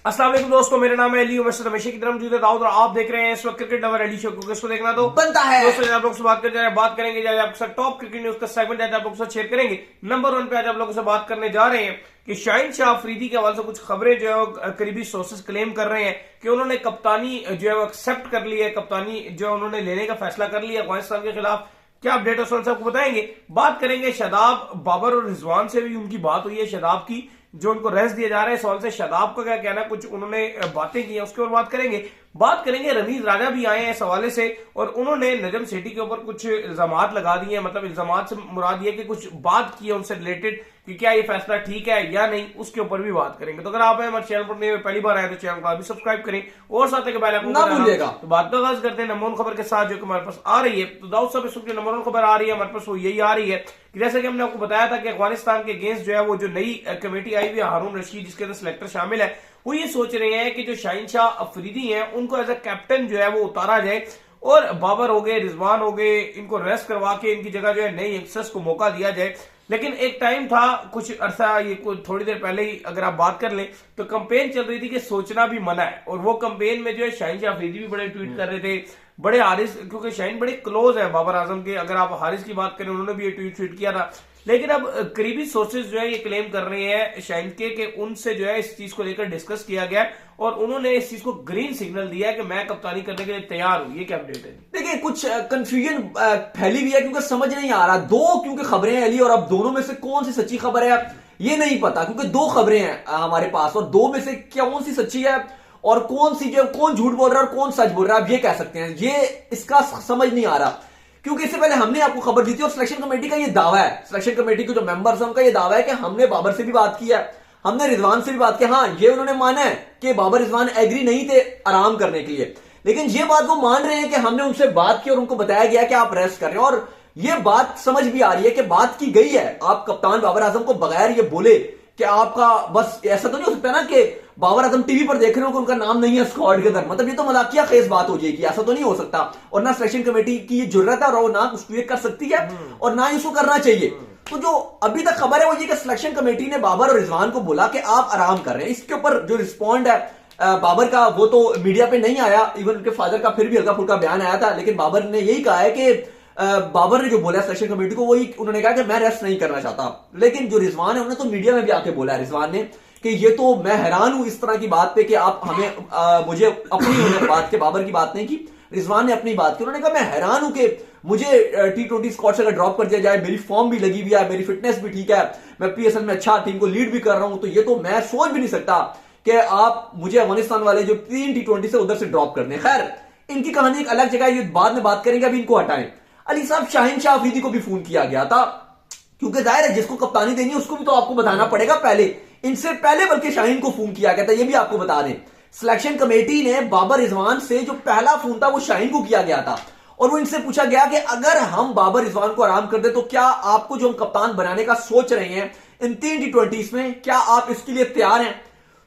अस्सलाम वालेकुम दोस्तों, मेरा नाम है अली और हमेशा की तरह मौजूद है दाऊद और आप देख रहे हैं इस वक्त क्रिकेट लवर अली शो को। किसको देखना तो बनता है दोस्तों, आप लोग से बात करेंगे जाए आपके साथ टॉप क्रिकेट न्यूज का सेगमेंट आज आप लोगों से शेयर करेंगे। नंबर 1 पे आज आप लोगों से बात करने जा रहे हैं कि शाहिन शाह अफरीदी के हवाले से कुछ खबरें जो है करीबी सोर्सेस क्लेम कर रहे हैं कि उन्होंने कप्तानी जो है वो एक्सेप्ट कर ली है, कप्तानी जो उन्होंने लेने का फैसला कर लिया अफगानिस्तान के खिलाफ। क्या अपडेट है आपको बताएंगे। बात करेंगे शादाब, बाबर और रिजवान से भी उनकी बात हुई है। शादाब की जो उनको रेस्ट दिया जा रहा है, सवाल से शादाब का क्या कहना, कुछ उन्होंने बातें की हैं उसके ऊपर बात करेंगे। रमीज राजा भी आए हैं इस हवाले से और उन्होंने नजम सेठी के ऊपर कुछ इल्जामात लगा दिए हैं। मतलब इल्जामात से मुराद ये कि कुछ बात की है उनसे रिलेटेड कि क्या ये फैसला ठीक है या नहीं, उसके ऊपर भी बात करेंगे। तो अगर आप हमारे चैनल पर पहली बार आए तो चैनल को आप भी सब्सक्राइब करें और साथ ही पहले ना भूलिएगा। तो बात का आगाज करते हैं नंबर 1 खबर के साथ जो कि हमारे पास आ रही है। तो दाऊद साहब इस वक्त नंबर 1 खबर आ रही है हमारे पास वो यही आ रही है कि जैसे कि हमने आपको बताया था कि अफगानिस्तान के अगेंस्ट जो है वो जो नई कमेटी आई हुई है हारून रशीद, जिसके अंदर सिलेक्टर शामिल है, वो ये सोच रहे हैं कि जो शाहिन शाह अफरीदी हैं उनको एज अ कैप्टन जो है वो उतारा जाए और बाबर हो गए, रिजवान हो गए, इनको रेस्ट करवा के इनकी जगह जो है नई यंगस्टर्स को मौका दिया जाए। लेकिन एक टाइम था कुछ अरसा, ये थोड़ी देर पहले ही अगर आप बात कर लें तो कंपेन चल रही थी कि सोचना भी मना है। और वो कंपेन में जो है शाहिन शाह अफरीदी भी बड़े ट्वीट कर रहे थे, बड़े हारिस, क्योंकि शाहिन बड़े क्लोज है बाबर आजम के। अगर आप हारिस की बात करें, उन्होंने भी ये ट्वीट किया था। लेकिन अब करीबी सोर्सेज जो है ये क्लेम कर रहे हैं शाहिन के कि उनसे जो है इस चीज को लेकर डिस्कस किया गया और उन्होंने इस चीज को ग्रीन सिग्नल दिया है कि मैं कप्तानी करने के लिए तैयार हूं। ये क्या अपडेट है? देखिए, कुछ कंफ्यूजन फैली हुई है क्योंकि समझ नहीं आ रहा क्योंकि खबरें हैं अली, और अब दोनों में से कौन सी सच्ची खबर है ये नहीं पता, क्योंकि 2 खबरें हैं हमारे पास और 2 में से कौन सी सच्ची है और कौन झूठ बोल रहा है और कौन सच बोल रहा है, आप ये कह सकते हैं। ये इसका समझ नहीं आ रहा क्योंकि इससे पहले हमने आपको खबर दी थी और सिलेक्शन कमेटी का ये दावा है, सिलेक्शन कमेटी के जो मेंबर्स हैं उनका ये दावा है कि हमने बाबर से भी बात की है, हमने रिजवान से भी बात की। हाँ, ये उन्होंने माना है कि बाबर रिजवान एग्री नहीं थे आराम करने के लिए, लेकिन ये बात वो मान रहे हैं कि हमने उनसे बात की और उनको बताया गया कि आप रेस्ट कर रहे हैं। और ये बात समझ भी आ रही है कि बात की गई है। आप कप्तान बाबर आजम को बगैर ये बोले कि आपका बस, ऐसा तो नहीं हो सकता ना कि बाबर आजम टीवी पर देख रहे हो कि उनका नाम नहीं है स्क्वाड के अंदर, मतलब ये तो मजाकिया खेज बात हो जाएगी, ऐसा तो नहीं हो सकता। और ना सिलेक्शन कमेटी की ये जरूरत है और वो ना कुछ कर सकती है और ना इसको करना चाहिए। तो जो अभी तक खबर है वो ये कि सिलेक्शन कमेटी ने बाबर और रिजवान को बोला कि आप आराम कर रहे हैं। इसके ऊपर जो रिस्पॉन्ड है बाबर का, वो तो मीडिया पे नहीं आया, इवन उनके फादर का फिर भी हल्का फुल्का बयान आया था, लेकिन बाबर ने यही कहा है कि बाबर ने जो बोला सिलेक्शन कमेटी को, वही उन्होंने कहा कि मैं रेस्ट नहीं करना चाहता। लेकिन जो रिजवान है उन्होंने तो मीडिया में भी आके बोला है रिजवान ने कि ये तो मैं हैरान हूं इस तरह की बात पे कि आप हमें मुझे अपनी बात के, बाबर की बात नहीं की, रिजवान ने अपनी बात की। उन्होंने कहा मैं हैरान हूं कि मुझे T20 स्क्वाड से अगर ड्रॉप कर दिया जाए, मेरी फॉर्म भी लगी हुई है, मेरी फिटनेस भी ठीक है, मैं PSL में अच्छा टीम को लीड भी कर रहा हूं, तो ये तो मैं सोच भी नहीं सकता कि आप मुझे अफगानिस्तान वाले जो 3 T20 से उधर से ड्रॉप कर दें। खैर, इनकी कहानी एक अलग जगह, ये बाद में बात करेंगे, अभी इनको हटाएं। अली साहब, शाहिन शाह अफरीदी को भी फोन किया गया था क्योंकि जाहिर है जिसको कप्तानी देनी है उसको भी तो आपको बताना पड़ेगा पहले। इनसे पहले बल्कि शाहिन को फोन किया गया था, ये भी आपको बता दें। सिलेक्शन कमेटी ने बाबर रिजवान से जो पहला फोन था वो शाहिन को किया गया था और वो इनसे पूछा गया कि अगर हम बाबर रिजवान को आराम कर दे तो क्या आपको जो हम कप्तान बनाने का सोच रहे हैं इन 3 T20 में, क्या आप इसके लिए तैयार हैं?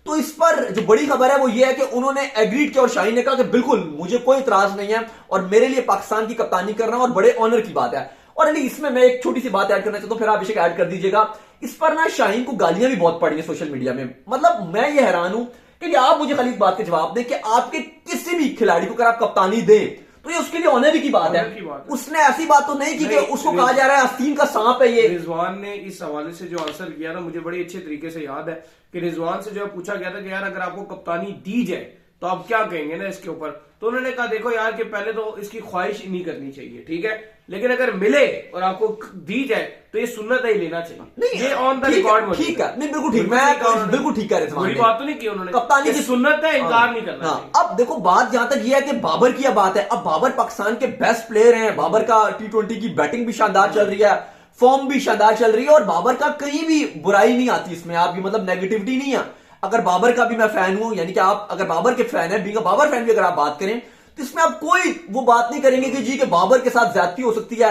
तो इस पर जो बड़ी खबर है वो ये है कि उन्होंने एग्रीड किया और शाहिन ने कहा कि बिल्कुल मुझे कोई इतराज नहीं है और मेरे लिए पाकिस्तान की कप्तानी करना और बड़े ऑनर की बात है। और अली, इसमें मैं एक छोटी सी बात ऐड करना चाहता हूं, फिर आप इसे ऐड कर दीजिएगा। इस पर ना शाहिन को गालियां भी बहुत पड़ी है सोशल मीडिया में। मतलब मैं ये हैरान हूं कि आप मुझे खाली इस बात के जवाब दें कि आपके किसी भी खिलाड़ी को अगर आप कप्तानी दें तो ये उसके लिए ऑनर की बात है। उसने ऐसी बात तो नहीं की कि उसको कहा जा रहा है आस्तीन का सांप है ये। रिजवान ने इस हवाले से जो आंसर किया ना, मुझे बड़ी अच्छे तरीके से याद है कि रिजवान से जो पूछा गया था कि यार अगर आपको कप्तानी दी जाए तो आप क्या कहेंगे ना इसके ऊपर, तो उन्होंने कहा देखो यार कि पहले तो इसकी ख्वाहिश नहीं करनी चाहिए, ठीक है, लेकिन अगर मिले और आपको दी जाए तो ये सुन्नत ही लेना चाहिए। नहीं, ये ऑन द रिकॉर्ड ठीक है, नहीं बिल्कुल ठीक, मैं बिल्कुल ठीक है। बुरी बात तो नहीं की उन्होंने, कप्तानी की सुन्नत है, इनकार नहीं करना। अब देखो, बात जहां तक ये है कि बाबर की बात है, अब बाबर पाकिस्तान के बेस्ट प्लेयर हैं, बाबर का T20 की बैटिंग भी शानदार चल रही है, फॉर्म भी शानदार चल रही है और बाबर का कहीं भी बुराई नहीं आती इसमें, आपकी मतलब नेगेटिविटी नहीं है। अगर बाबर का भी मैं फैन हूं, यानी कि आप अगर बाबर के फैन है, बीइंग बाबर फैन भी अगर आप बात करें तो इसमें आप कोई वो बात नहीं करेंगे कि जी के बाबर के साथ ज्यादती हो सकती है।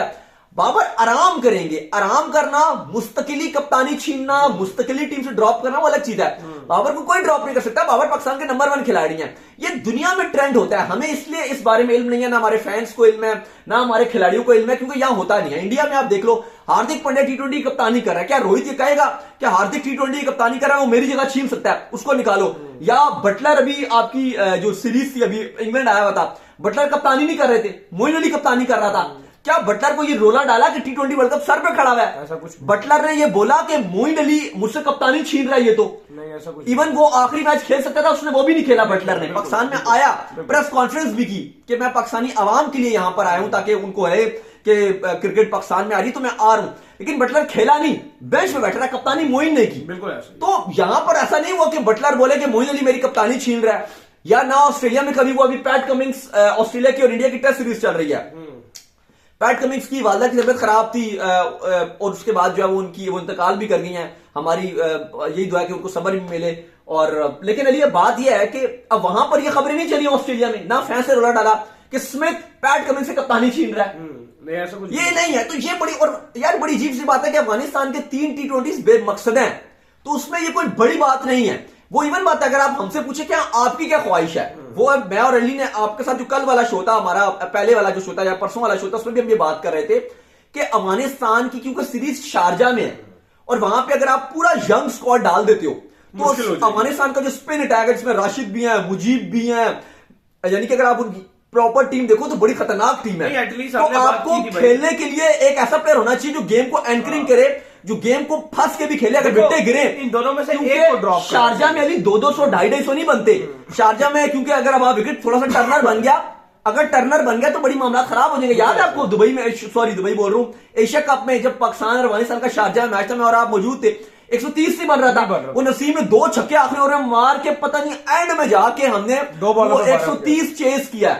बाबर आराम करेंगे। आराम करना, मुस्तकिली कप्तानी छीनना, मुस्तकिली टीम से ड्रॉप करना वो अलग चीज है। बाबर को कोई ड्रॉप नहीं कर सकता। बाबर पाकिस्तान के नंबर 1 खिलाड़ी हैं। ये दुनिया में ट्रेंड होता है। हमें इसलिए इस बारे में इल्म नहीं है, ना हमारे फैंस को इल्म है, ना हमारे खिलाड़ियों को इल्म है, क्योंकि यहां होता नहीं है। इंडिया में आप देख लो, हार्दिक पांड्या टी20 कप्तानी कर रहा है। क्या रोहित ये कहेगा कि हार्दिक टी20 कप्तानी कर रहा है, वो मेरी जगह छीन सकता है, उसको निकालो? या बटलर, अभी आपकी जो सीरीज थी, अभी इंग्लैंड आया हुआ था, बटलर कप्तानी नहीं कर रहे थे, मोइन अली कप्तानी कर रहा था। क्या बटलर को ये रोला डाला कि टी20 वर्ल्ड कप सर पे खड़ा हुआ है? ऐसा कुछ बटलर ने ये बोला कि मोइन अली मुझसे कप्तानी छीन रहा है, ये तो नहीं, ऐसा कुछ इवन वो आखिरी मैच खेल सकता था, उसने वो भी नहीं खेला। बटलर ने पाकिस्तान में आया, प्रेस कॉन्फ्रेंस भी की कि मैं पाकिस्तानी आवाम के लिए यहां पर आया हूं, ताकि उनको है कि क्रिकेट पाकिस्तान में आ रही तो मैं आ रहा हूं। लेकिन बटलर खेला नहीं, बेंच में बैठा रहा, कप्तानी मोइन ने की। बिल्कुल ऐसा। तो यहां पर ऐसा नहीं हुआ कि बटलर बोले कि मोइन अली मेरी कप्तानी छीन रहा है। या ना ऑस्ट्रेलिया में कभी वो, अभी पैट कमिंग्स, ऑस्ट्रेलिया की और इंडिया की टेस्ट सीरीज चल रही है। पैट कमिंग्स की वालदा की तबीयत खराब थी और उसके बाद जो है वो इंतकाल भी कर गई हैं। हमारी यही दुआ है कि उनको सब्र भी मिले। और लेकिन अली बात यह है कि अब वहां पर ये खबरें नहीं चली ऑस्ट्रेलिया में, ना फैंस ने रोला डाला कि स्मिथ पैट कमिंग्स से कप्तानी छीन रहा है। नहीं, ऐसा कुछ ये नहीं है। तो ये बड़ी, और यार बड़ी अजीब सी बात है कि अफगानिस्तान के 3 टी20 बेमकसद हैं, तो उसमें ये कोई बड़ी बात नहीं है। वो इवन बात है, अगर आप हमसे पूछे क्या आपकी क्या ख्वाहिश है, वो मैं और अली ने आपके साथ जो कल वाला शो था हमारा, पहले वाला जो शो था या परसों वाला शो था, उसमें भी हम ये बात कर रहे थे कि अफगानिस्तान की, क्योंकि सीरीज शारजा में है और वहां पे अगर आप पूरा यंग स्क्वाड डाल देते हो तो अफगानिस्तान का जो स्पिन अटैक है, जिसमें राशिद भी है, मुजीब भी है, यानी कि अगर आप उनकी प्रॉपर टीम देखो तो बड़ी खतरनाक टीम है। तो आपको खेलने के लिए एक ऐसा प्लेयर होना चाहिए जो गेम को एंकरिंग करे, जो गेम को फंस के भी खेले, अगर विकेट गिरे इन दोनों में से एक को ड्रॉप। शारजा में अभी 200 250 नहीं बनते शारजा में, क्योंकि अगर अब विकेट थोड़ा सा टर्नर बन गया, अगर टर्नर बन गया तो बड़ी मामला खराब हो जाएंगे। याद है आपको दुबई में, सॉरी दुबई बोल रहा हूं, एशिया कप में जब पाकिस्तान और अफगानिस्तान का शारजा में मैच था, मैं और आप मौजूद थे, 130 नहीं बन रहा था, वो नसीम में 2 छक्के आखिरी ओवर में मार के पता नहीं एंड में जाके हमने 130 चेस किया।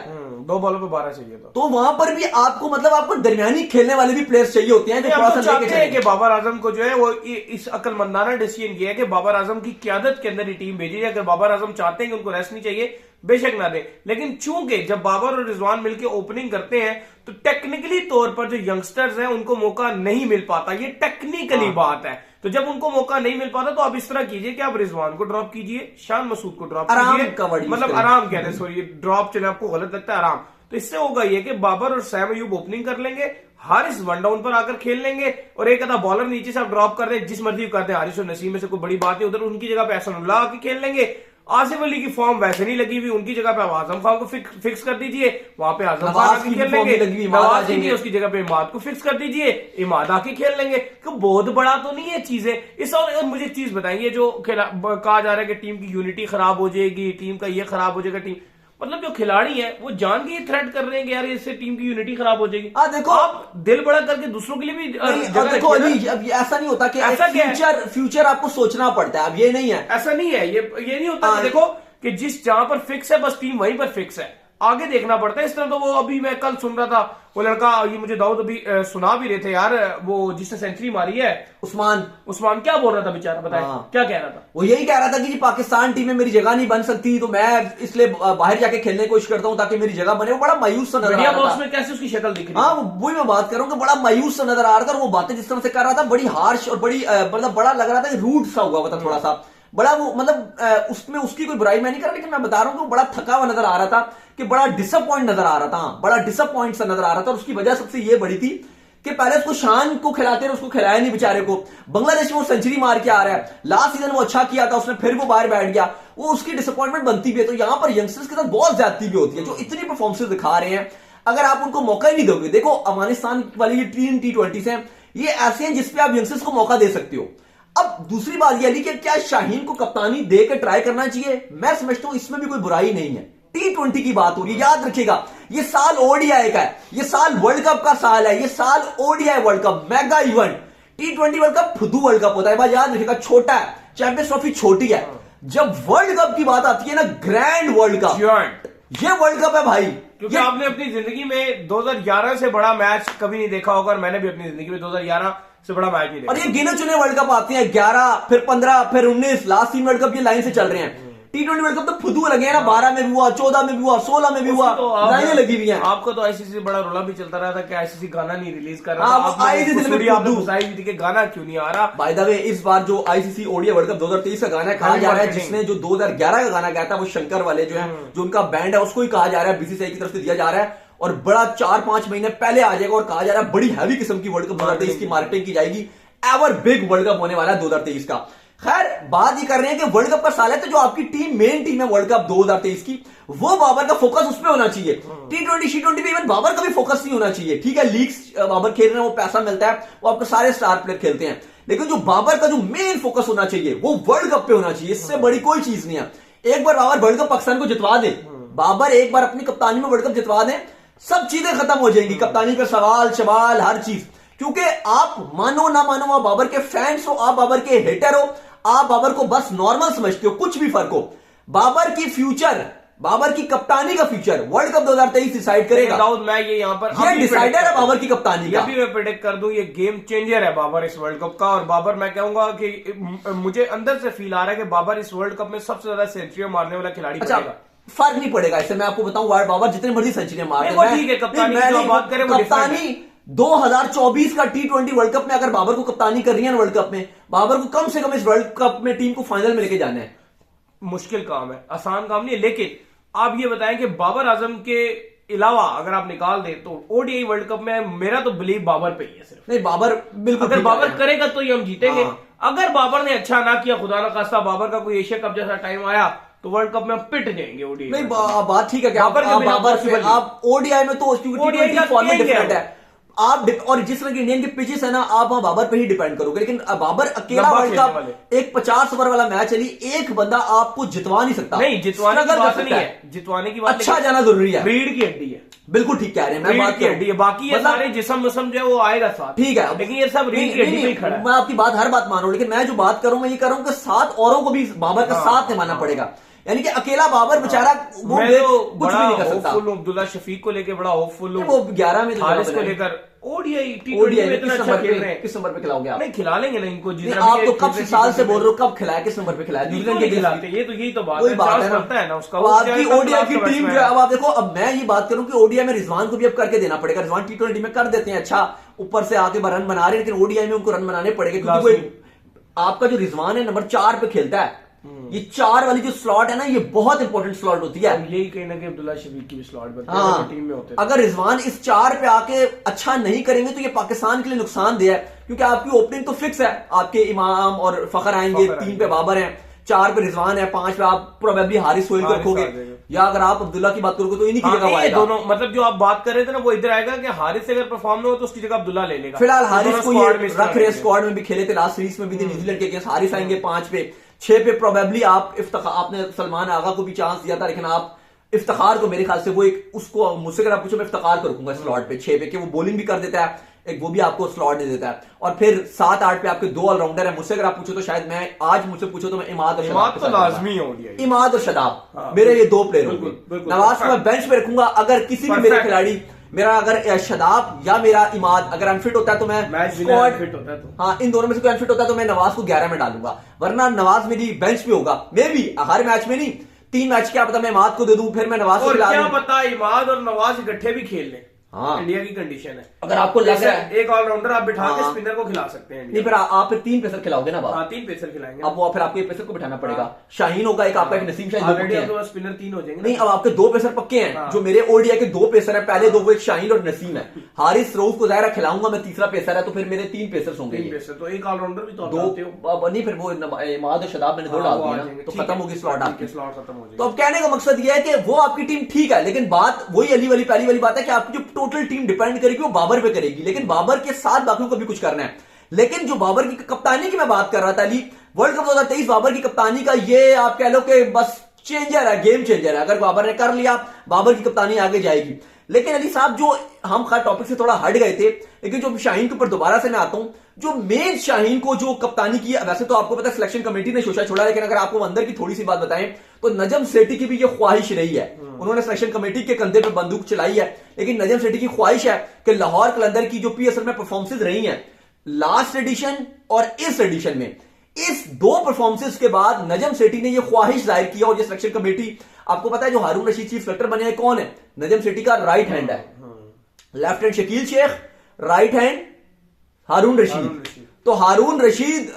2 बॉलों पे 12 चाहिए था। तो वहां पर भी आपको, मतलब आपको दरमियानी खेलने वाले भी प्लेयर्स चाहिए होते हैं जो थोड़ा सा चाहते हैं कि बाबर आजम को जो है वो इस अक्लमंदाना डिसीजन किया है कि बाबर आजम की क्यादत के अंदर ही टीम भेजी है। अगर बाबर आजम चाहते हैं कि उनको रेस्ट नहीं चाहिए, बेशक ना दे, लेकिन चूंकि जब बाबर और रिजवान मिलकर ओपनिंग करते हैं तो टेक्निकली तौर पर जो यंगस्टर्स हैं उनको मौका नहीं मिल पाता। ये टेक्निकली बात है। तो जब उनको मौका नहीं मिल पाता तो आप इस तरह कीजिए कि आप रिजवान को ड्रॉप कीजिए, शान मसूद को ड्रॉप कीजिए, मतलब आराम कहते हैं, सॉरी ड्रॉप चले आपको गलत लगता है, आराम। तो इससे होगा ये कि बाबर और सैम अयूब ओपनिंग कर लेंगे, हारिस वन डाउन पर आकर खेल लेंगे और एक आधा बॉलर नीचे से आप ड्रॉप कर दें, जिस मर्जी कर दें, हारिस और नसीम में से कोई बड़ी बात नहीं, उधर उनकी जगह पे एहसानुल्लाह आके खेल लेंगे। आसिफ अली की फॉर्म वैसे नहीं लगी हुई, उनकी जगह पे आप आजम खान को फिक्स कर दीजिए, वहां पे आजम खान आके खेल लेंगे, नवाज की उसकी जगह पे इमाद को फिक्स कर दीजिए, इमाद आके खेल लेंगे। तो बहुत बड़ा तो नहीं है चीजें इस। और मुझे एक चीज बताइए, जो कहा जा रहा है कि टीम की यूनिटी खराब हो जाएगी, टीम का ये खराब हो जाएगा, टीम मतलब जो खिलाड़ी है वो जान के थ्रेट कर रहे हैं कि यार इससे टीम की यूनिटी खराब हो जाएगी। देखो आप दिल बड़ा करके दूसरों के लिए भी देखो अली, अब ऐसा नहीं होता कि ऐसा फ्यूचर आपको सोचना पड़ता है। अब ये नहीं है, ऐसा नहीं है, ये नहीं होता कि देखो कि जिस जहां पर फिक्स है बस टीम वहीं पर फिक्स है, आगे देखना पड़ता है। इस तरह तो वो अभी मैं कल सुन रहा था, वो लड़का, ये मुझे दाऊद अभी सुना भी रहे थे यार, वो जिसने सेंचुरी मारी है, उस्मान क्या बोल रहा था बेचारा, बताए क्या कह रहा था? वो यही कह रहा था कि पाकिस्तान टीम में मेरी जगह नहीं बन सकती, तो मैं इसलिए बाहर जाके खेलने की कोशिश करता हूं ताकि मेरी जगह बने। वो बड़ा मायूस सा नजर आ रहा था। उसमें कैसे उसकी शक्ल दिख रही है? हाँ, वही मैं बात कर रहा हूँ कि बड़ा मायूस सा नजर आ रहा था और वो बातें जिस तरह से कर रहा था बड़ी हार्श और बड़ी मतलब बड़ा लग रहा था, रूड सा हुआ था थोड़ा सा, बड़ा वो मतलब उसमें उसकी कोई बुराई मैं नहीं कर रहा, लेकिन मैं बता रहा हूं कि वो बड़ा थका हुआ नजर आ रहा था, कि बड़ा डिसअपॉइंट नजर आ रहा था, बड़ा डिसअपॉइंट सा नजर आ रहा था। और उसकी वजह सबसे ये बड़ी थी कि पहले उसको शान को खिलाते रहे, उसको खिलाया नहीं बेचारे को। बांग्लादेश में वो सेंचुरी मार के आ रहा है, लास्ट सीजन वो अच्छा किया था, उसने फिर वो बाहर बैठ गया, वो उसकी डिसअपॉइंटमेंट बनती भी है। तो यहां पर यंगस्टर्स के साथ बहुत ज्यादती भी होती है, जो इतनी परफॉर्मेंस दिखा रहे हैं, अगर आप उनको मौका ही नहीं दोगे। देखो अफगानिस्तान वाली ये 3 टी20 हैं, ये ऐसे हैं जिसपे आप यंगस्टर्स को मौका दे सकते हो। अब दूसरी बात यह कि क्या शाहीन को कप्तानी देकर ट्राई करना चाहिए? मैं समझता हूं इसमें भी कोई बुराई नहीं है। टी20 की बात हो रही है, याद रखिएगा ये साल ओडीआई का है, ये साल वर्ल्ड कप का साल है, ये साल ODI world cup mega event. टी20 वर्ल्ड कप फुदू वर्ल्ड कप होता है, बात याद रखिएगा, छोटा है, चैंपियंस ट्रॉफी छोटी है। जब वर्ल्ड कप की बात आती है ना, ग्रैंड वर्ल्ड कप, ये वर्ल्ड कप है भाई। क्योंकि आपने अपनी जिंदगी में 2011 से बड़ा मैच कभी नहीं देखा होगा, और मैंने भी अपनी जिंदगी में 2011 से बड़ा मैच नहीं देखा। और ये गिने चुने वर्ल्ड कप आते हैं, 11 फिर 15 फिर 19, लास्ट 3 वर्ल्ड कप ये लाइन से चल रहे हैं। T20 वर्ल्ड कप तो फुदू लगे हैं ना, 12 में भी हुआ, 14 में भी हुआ, 16 में भी हुआ, लाइनें लगी हुई हैं। आपको तो आईसीसी बड़ा रोला भी चलता रहा था कि आईसीसी गाना नहीं रिलीज कर रहा हाँ, था। आईसीसी में आपने बताई भी थी कि गाना क्यों नहीं आ रहा। बाय द वे, इस बार जो आईसीसी ओडीआई वर्ल्ड कप 2023 का गाना कहा जा रहा है, जिसने जो 2011 का गाना गाया था वो शंकर वाले जो है, जो उनका बैंड है, उसको ही कहा जा रहा है, बीसीसीआई की तरफ से दिया जा रहा है और बड़ा 4-5 महीने पहले आ जाएगा और कहा जा रहा है बड़ी हैवी किस्म की वर्ल्ड कप 2023 की मार्केटिंग की जाएगी। एवर बिग वर्ल्ड कप होने वाला है 2023 का। खैर, बात ये कर रहे हैं कि वर्ल्ड कप का साल है, तो जो आपकी टीम, मेन टीम है वर्ल्ड कप 2023 की, वो बाबर का फोकस उस पर होना चाहिए। T20 पे इवन बाबर का भी फोकस नहीं होना चाहिए। ठीक है, लीग्स बाबर खेल रहे हैं, वो पैसा मिलता है, वो आपको सारे स्टार प्लेयर खेलते हैं, लेकिन जो बाबर का जो मेन फोकस होना चाहिए वो वर्ल्ड कप पे होना चाहिए। इससे बड़ी कोई चीज नहीं है। एक बार बाबर वर्ल्ड कप पाकिस्तान को जितवा दे, बाबर एक बार अपनी कप्तानी में वर्ल्ड कप जितवा दे, सब चीजें खत्म हो जाएंगी, कप्तानी का सवाल सवाल हर चीज। क्योंकि आप मानो ना मानो, आप बाबर के फैंस हो, आप बाबर के हेटर हो, आप बाबर को बस नॉर्मल समझते हो, कुछ भी फर्क हो, बाबर की फ्यूचर, बाबर की कप्तानी का फ्यूचर वर्ल्ड कप 2023 डिसाइड करेगा। दाऊद, मैं ये यहाँ पर ये डिसाइडर है बाबर की कप्तानी का। अभी मैं प्रेडिक्ट कर दूं, ये गेम चेंजर है बाबर इस वर्ल्ड कप का। और बाबर, मैं कहूंगा कि मुझे अंदर से फील आ रहा है कि बाबर इस वर्ल्ड कप में सबसे ज्यादा सेंचुरी मारने वाला खिलाड़ी बनेगा। फर्क नहीं पड़ेगा इससे, मैं आपको बताऊं, बाबर जितने मर्जी सेंचुरियां मार दे, ठीक है, कप्तानी की जो बात करें, कप्तानी 2024 का T20 वर्ल्ड कप में अगर बाबर को कप्तानी कर रही है वर्ल्ड कप में, बाबर को कम से कम इस वर्ल्ड कप में टीम को फाइनल में लेके जाना है। मुश्किल काम है, आसान काम नहीं है। लेकिन आप ये बताएं कि बाबर आजम के अलावा अगर आप निकाल दें तो ओडीआई वर्ल्ड कप में मेरा तो बिलीव बाबर पे ही है सिर्फ। नहीं, बाबर बिल्कुल, अगर बाबर करेगा तो ही हम जीतेंगे। हाँ। अगर बाबर ने अच्छा ना किया, खुदा ना खास्ता बाबर का कोई एशिया कप जैसा टाइम आया, तो वर्ल्ड कप में हम पिट जाएंगे ओडीआई। नहीं, बात ठीक है कि आप ओडीआई में तो ODI का फॉर्मेट डिफरेंट है, आप और जिस तरह की इंडियन के पिचेस है ना, आप वहां बाबर पे ही डिपेंड करोगे। लेकिन बाबर अकेला वर्ल्ड कप एक 50 ओवर वाला मैच चली, एक बंदा आपको जितवा नहीं सकता। नहीं, जितवाने की बात नहीं है, जितवाने की बात अच्छा जाना जरूरी है, रीढ़ की हड्डी है। बिल्कुल ठीक कह रहे हैं, मैं बात की हड्डी है, बाकी ये सारे जिस्म जो है वो आएगा साथ, ठीक है, लेकिन ये सब रीढ़ की हड्डी पे खड़ा है। मैं आपकी बात, हर बात मान रहा हूं, लेकिन मैं जो बात करूं, मैं ये कर रहा हूं कि 7 औरों को भी बाबर का साथ निभाना पड़ेगा। यानी कि अकेला बाबर बेचारा वो मैं तो कुछ भी नहीं कर सकता। अब्दुल्ला शफीक को लेकर बड़ा होपफुल हूं, वो 11 में हारिस को लेकर ओडीआई T20 में इतना अच्छा खेल रहे हैं। किस नंबर पे खिलाओगे आप? नहीं, खिला लेंगे ना इनको। आप तो कब साल से बोल रहे हो, कब खिलाया, किस नंबर पे खिलाया? न्यूजीलैंड के खिलाते, ये तो यही तो बात है ना उसका। आपकी ओडीआई की टीम जो है, अब आप देखो, अब मैं ये बात करूं कि ओडीआई में रिजवान को भी अब करके देना पड़ेगा। रिजवान T20 में कर देते हैं अच्छा, ऊपर से आके रन बना रहे हैं, लेकिन ओडीआई में उनको रन बनाने पड़ेंगे, क्योंकि आपका जो रिजवान है नंबर 4 पे खेलता है। ये 4 वाली जो स्लॉट है ना, ये बहुत इंपॉर्टेंट स्लॉट होती है। यही कहीं ना कहीं अब्दुल्ला शफीक की भी स्लॉट बनती है, टीम में होते हैं। अगर रिजवान इस 4 पे आके अच्छा नहीं करेंगे तो ये पाकिस्तान के लिए नुकसानदेह है, क्योंकि आपकी ओपनिंग तो फिक्स है, आपके इमाम और फखर आएंगे, 3 पे बाबर है, 4 पे रिजवान है, 5 पे आप प्रोबेबली हारिस सोहेल को रखोगे, या अगर आप अब्दुल्ला की बात करोगे तो इन्हीं की जगह आएगा। दोनों, मतलब जो आप बात कर रहे थे ना, वो इधर आएगा कि हारिस से अगर परफॉर्म ना हो तो उसकी जगह अब्दुल्ला ले लेगा। फिलहाल हारिस को ये रख रहे, स्क्वाड में भी खेले थे, लास्ट सीरीज में भी थे न्यूजीलैंड के अगेंस्ट। हारिस आएंगे 5 पे, 6 पे प्रोबेबली आप आपने सलमान आगा को भी चांस दिया था, लेकिन आप इफ्तिखार को, मेरे ख्याल से वो एक, उसको मुझसे अगर आप पूछो, मैं इफ्तिखार को रखूंगा स्लॉट पे 6 पे, कि वो बॉलिंग भी कर देता है, एक वो भी आपको स्लॉट दे देता है। और फिर 7-8 पे आपके 2 ऑलराउंडर है। मुझसे अगर आप पूछो तो शायद मैं आज मुझसे पूछो तो मैं इमाद और शदाब तो लाजमी हो गया, इमाद और शदाब मेरे ये 2 प्लेयर होंगे। नवाज को मैं बेंच पे रखूंगा। अगर किसी भी मेरे खिलाड़ी, मेरा अगर शदाब या मेरा इमाद अगर अनफिट होता है तो मैं स्क्वाड फिट होता है, तो हाँ, इन दोनों में से कोई अनफिट होता है तो मैं नवाज को 11 में डालूंगा, वरना नवाज मेरी बेंच पे होगा। मे भी हर मैच में नहीं, 3 मैच क्या पता मैं इमाद को दे दूं, फिर मैं नवाज को खिला दूं। क्या पता इमाद और नवाज इकट्ठे भी खेल लें। हाँ, इंडिया की कंडीशन है। अगर आपको लग रहा है एक ऑलराउंडर आप बिठा के स्पिनर को खिला सकते हैं। नहीं, फिर आप 3 पेसर खिलाओगे ना। हाँ, 3 पेसर खिलाएंगे। अब वो फिर आपके पेसर को बिठाना पड़ेगा। शाहीन होगा एक, आपका एक नसीम शाहीन, स्पिनर 3 हो जाएंगे। नहीं, अब आपके 2 पेसर पक्के हैं। जो मेरे ओडीआई के 2 पेसर हैं, पहले 2 एक शाहीन और नसीम है। हारिस रऊफ को जाहिर खिलाऊंगा मैं, तीसरा पेसर है, तो फिर मेरे 3 पेसर होंगे। तो एक ऑलराउंडर भी तो 2 नहीं, फिर वो इमाद और शदाब मैंने 2 डाल दिया, तो खत्म होगी स्लॉट आपकी। स्लॉट खत्म हो जाएगी। तो अब कहने का मकसद यह है कि वो आपकी टीम ठीक है, लेकिन बात वही अली वाली पहली वाली बात है कि आपकी जो टोटल टीम डिपेंड करेगी वो बाबर पे करेगी, लेकिन बाबर के साथ बाकियों को भी कुछ करना है। लेकिन जो बाबर की कप्तानी की मैं बात कर रहा था अली, वर्ल्ड कप 2023 बाबर की कप्तानी का ये आप कह लो कि बस चेंजर है, गेम चेंजर है। अगर बाबर ने कर लिया, बाबर की कप्तानी आगे जाएगी। लेकिन अली साहब, जो हम खास टॉपिक से थोड़ा हट गए थे, लेकिन जो शाहीन के ऊपर दोबारा से मैं आता हूं, जो मेन शाहीन को जो कप्तानी की, वैसे तो आपको पता है सिलेक्शन कमेटी ने शोषा छोड़ा, लेकिन अगर आपको अंदर की थोड़ी सी बात बताएं तो नजम सेठी की भी ये ख्वाहिश रही है। उन्होंने सिलेक्शन कमेटी के कंधे पे बंदूक चलाई है, लेकिन नजम सेठी की ख्वाहिश है कि लाहौर कलंदर की जो PSL में परफॉर्मेंसेज रही हैं लास्ट एडिशन और इस एडिशन में, इस दो परफॉर्मेंसेस के बाद नजम सेठी ने यह ख्वाहिश जाहिर किया, और ये सिलेक्शन कमेटी, आपको पता है जो हारून रशीद चीफ सेलेक्टर बने हैं कौन है? नजम सेठी का राइट हैंड है। Left hand Shakeel Sheikh, right hand Haroon Rashid. तो हारून रशीद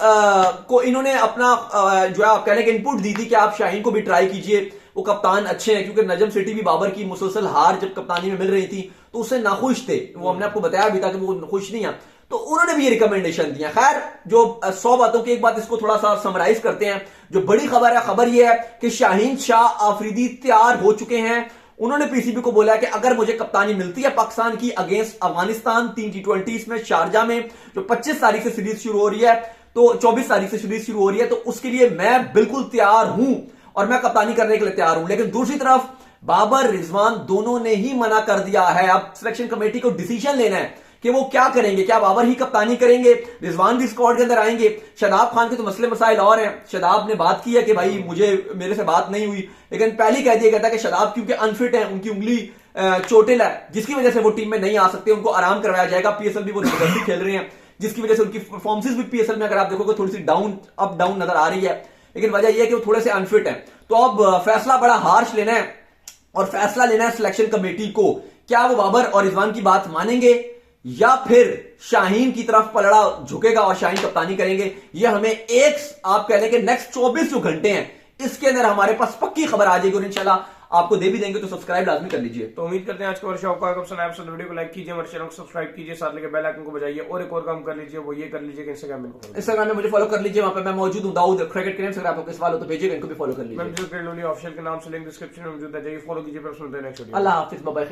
को इन्होंने अपना जो है आप कहने की इनपुट दी थी कि आप शाहीन को भी ट्राई कीजिए, वो कप्तान अच्छे हैं, क्योंकि नजम सेठी भी बाबर की मुसलसल हार जब कप्तानी में मिल रही थी तो उससे नाखुश थे, वो हमने आपको बताया भी था कि वो खुश नहीं है, तो उन्होंने भी ये रिकमेंडेशन दिया। खैर जो 100 बातों की एक बात, इसको थोड़ा सा समराइज करते हैं। जो बड़ी खबर है, खबर ये है कि शाहीन शाह आफरीदी तैयार हो चुके हैं। उन्होंने पीसीबी को बोला है कि अगर मुझे कप्तानी मिलती है पाकिस्तान की अगेंस्ट अफगानिस्तान 3 T20 में शारजा में, जो 25 तारीख से सीरीज शुरू हो रही है, तो 24 तारीख से सीरीज शुरू हो रही है, तो उसके लिए मैं बिल्कुल तैयार हूं और मैं कप्तानी करने के लिए तैयार हूं। लेकिन दूसरी तरफ बाबर रिजवान दोनों ने ही मना कर दिया है। अब सिलेक्शन कमेटी को डिसीजन लेना है कि वो क्या करेंगे, क्या बाबर ही कप्तानी करेंगे, रिजवान भी स्क्वाड के अंदर आएंगे। शादाब खान के तो मसले मसाइल और हैं। शादाब ने बात की है कि भाई मेरे से बात नहीं हुई, लेकिन पहले ही कह दिया गया था कि शादाब क्योंकि अनफिट है, उनकी उंगली चोटिल है, जिसकी वजह से वो टीम में नहीं आ सकते, उनको आराम करवाया जाएगा। पीएसएल भी वो जबरदस्ती खेल रहे हैं, जिसकी वजह से उनकी परफॉर्मेंस भी पीएसएल में अगर आप देखोगे थोड़ी सी अप डाउन नजर आ रही है। लेकिन वजह यह है कि वो थोड़े से अनफिट है। तो अब फैसला बड़ा हार्श लेना है, और फैसला लेना है सिलेक्शन कमेटी को। क्या वो बाबर और रिजवान की बात मानेंगे या फिर शाहीन की तरफ पलड़ा झुकेगा और शाहीन कप्तानी करेंगे? ये हमें आप कह लें कि नेक्स्ट 24 जो घंटे हैं इसके अंदर हमारे पास पक्की खबर आ जाएगी, और इंशाल्लाह आपको दे भी देंगे। तो सब्सक्राइब लाजमी कर लीजिए। तो उम्मीद करते हैं आज का वर्षा आपको पसंद आया। वीडियो को लाइक कीजिए, हमारे चैनल को सब्सक्राइब कीजिए, साथ लेके बेल आइकन को बजाइए, और एक और काम कर लीजिए, वो ये कर लीजिए कि इंस्टाग्राम में मुझे फॉलो कर लीजिए, वहां पे मैं मौजूद हूं, दाऊद क्रिकेट के नाम से। अगर आपको सवाल हो तो भेजिएगा, इनको भी फॉलो कर लीजिए। ऑफिशियल के नाम से लिंक डिस्क्रिप्शन में मौजूद है, जाइए फॉलो कीजिए। फिर सुनते हैं नेक्स्ट वीडियो। अल्लाह हाफिज, बाय बाय।